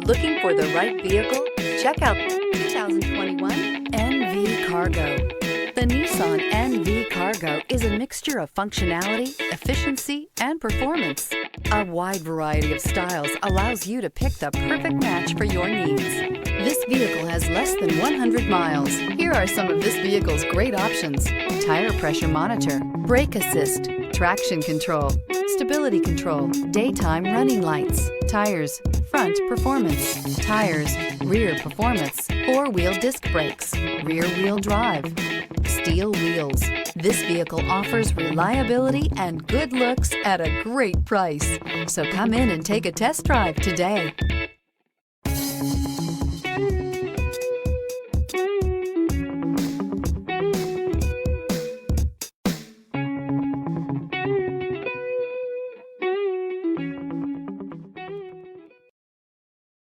Looking for the right vehicle? Check out 2021 NV Cargo. The Nissan NV Cargo is a mixture of functionality, efficiency, and performance. A wide variety of styles allows you to pick the perfect match for your needs. This vehicle has less than 100 miles. Here are some of this vehicle's great options: tire pressure monitor, brake assist, traction control, stability control, daytime running lights, tires, front performance, tires, rear performance, four-wheel disc brakes, rear-wheel drive, steel wheels. This vehicle offers reliability and good looks at a great price. So come in and take a test drive today.